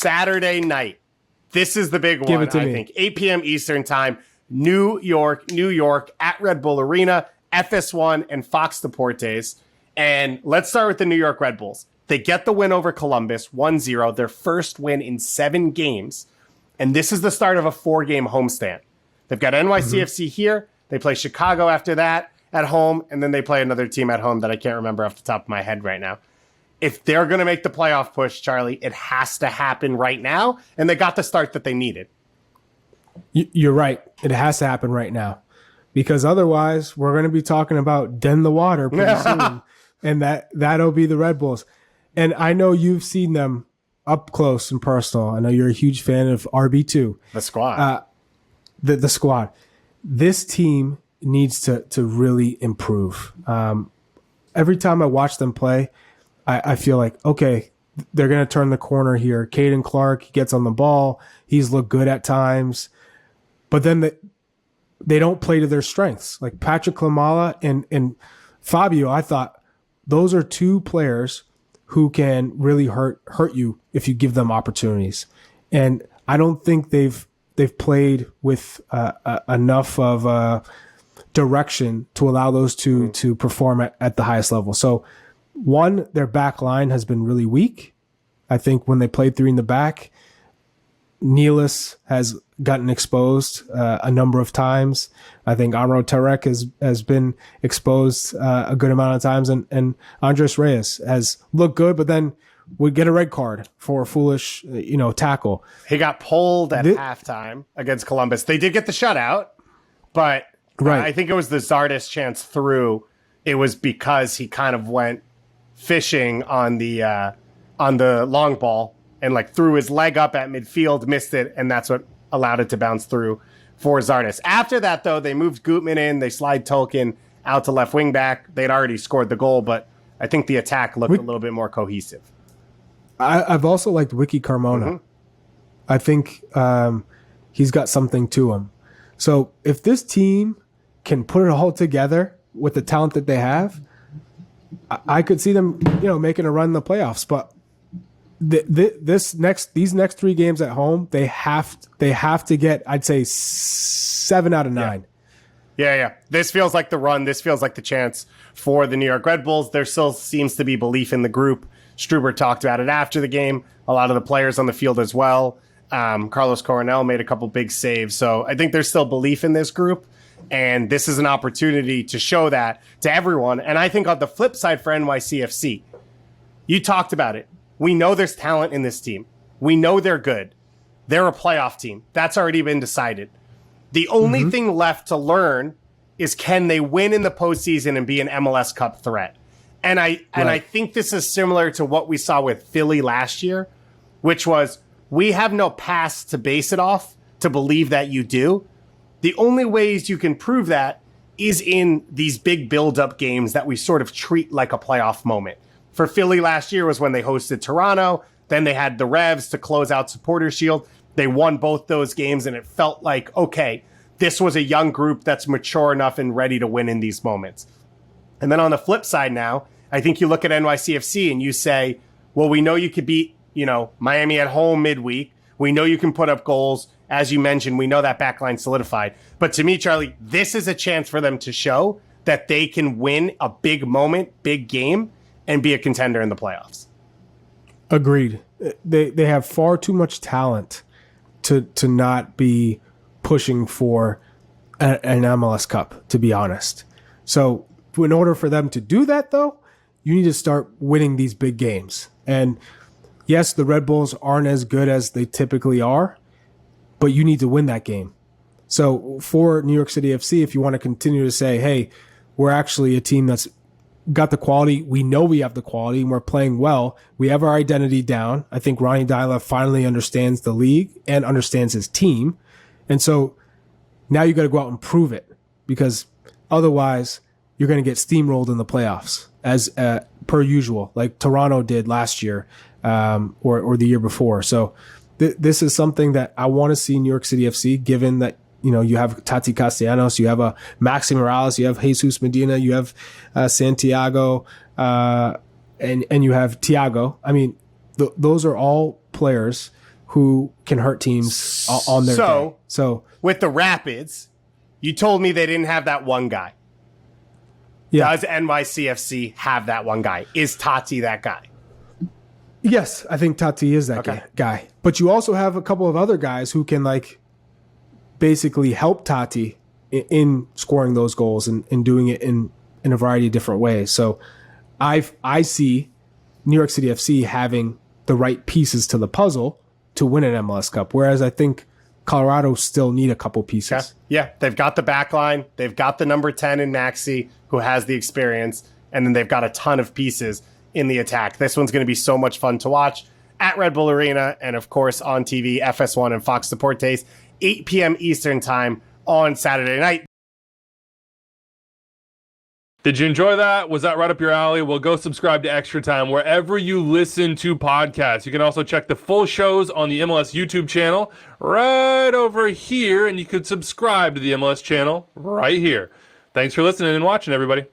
Saturday night. This is the big one, I think. 8 p.m. Eastern time, New York, at Red Bull Arena, FS1 and FOX Deportes. And let's start with the New York Red Bulls. They get the win over Columbus, 1-0, their first win in 7 games. And this is the start of a 4-game homestand. They've got NYCFC here. They play Chicago after that at home. And then they play another team at home that I can't remember off the top of my head right now. If they're going to make the playoff push, Charlie, it has to happen right now. And they got the start that they needed. You're right. It has to happen right now. Because otherwise, we're going to be talking about Den the Water pretty soon. And that'll be the Red Bulls. And I know you've seen them up close and personal. I know you're a huge fan of RB2. The squad. The squad. This team needs to really improve. Every time I watch them play, I feel like, okay, they're going to turn the corner here. Caden Clark, he gets on the ball. He's looked good at times. But then they don't play to their strengths. Like Patrick Klimala and Fabio, I thought those are 2 players who can really hurt you if you give them opportunities. And I don't think they've played with enough of direction to allow those 2 to perform at the highest level. So, one, their back line has been really weak. I think when they played 3 in the back, Nealis has gotten exposed a number of times. I think Amro Tarek has been exposed a good amount of times, and Andres Reyes has looked good, but then would get a red card for a foolish, tackle. He got pulled at halftime against Columbus. They did get the shutout, but I think it was the Zardes chance through. It was because he kind of went fishing on the long ball and threw his leg up at midfield, missed it, and that's what allowed it to bounce through for Zardes. After that, though, they moved Gutman in. They slide Tolkien out to left wing back. They'd already scored the goal, but I think the attack looked a little bit more cohesive. I've also liked Wiki Carmona. Mm-hmm. I think he's got something to him. So if this team can put it all together with the talent that they have, I could see them, making a run in the playoffs. But these next 3 games at home, they have to get, I'd say, 7 out of 9. Yeah. This feels like the run. This feels like the chance for the New York Red Bulls. There still seems to be belief in the group. Struber talked about it after the game. A lot of the players on the field as well. Carlos Coronel made a couple big saves. So I think there's still belief in this group. And this is an opportunity to show that to everyone. And I think on the flip side for NYCFC, you talked about it. We know there's talent in this team. We know they're good. They're a playoff team. That's already been decided. The only thing left to learn is, can they win in the postseason and be an MLS Cup threat? And I think this is similar to what we saw with Philly last year, which was, we have no past to base it off to believe that you do. The only ways you can prove that is in these big build-up games that we sort of treat like a playoff moment. For Philly last year was when they hosted Toronto. Then they had the Revs to close out Supporters Shield. They won both those games, and it felt like, okay, this was a young group that's mature enough and ready to win in these moments. And then on the flip side now, I think you look at NYCFC and you say, well, we know you could beat, Miami at home midweek. We know you can put up goals. As you mentioned, we know that backline solidified. But to me, Charlie, this is a chance for them to show that they can win a big moment, big game, and be a contender in the playoffs. Agreed. They have far too much talent to not be pushing for an MLS Cup, to be honest. So in order for them to do that, though, you need to start winning these big games. And yes, the Red Bulls aren't as good as they typically are, but you need to win that game. So for New York City FC, if you want to continue to say, hey, we're actually a team that's got the quality, we know we have the quality, and we're playing well, we have our identity down. I think Ronnie Dyla finally understands the league and understands his team. And so now you got to go out and prove it, because otherwise you're going to get steamrolled in the playoffs as per usual, like Toronto did last year or the year before. So this is something that I want to see New York City FC, given that you have Tati Castellanos, you have Maxi Morales, you have Jesus Medina, you have Santiago, and you have Thiago. I mean, those are all players who can hurt teams on their day. So with the Rapids, you told me they didn't have that one guy. yeah. Does NYCFC have that one guy? Is Tati that guy? Yes, I think Tati is that guy. But you also have a couple of other guys who can like basically help Tati in scoring those goals and doing it in a variety of different ways. So I see New York City FC having the right pieces to the puzzle to win an MLS Cup, whereas I think Colorado still need a couple pieces. Okay. Yeah, they've got the back line. They've got the number 10 in Maxi, who has the experience, and then they've got a ton of pieces in the attack. This one's going to be so much fun to watch at Red Bull Arena and, of course, on TV, FS1 and FOX Deportes, 8 p.m. Eastern time on Saturday night. Did you enjoy that? Was that right up your alley? Well, go subscribe to Extra Time wherever you listen to podcasts. You can also check the full shows on the MLS YouTube channel right over here, and you can subscribe to the MLS channel right here. Thanks for listening and watching, everybody.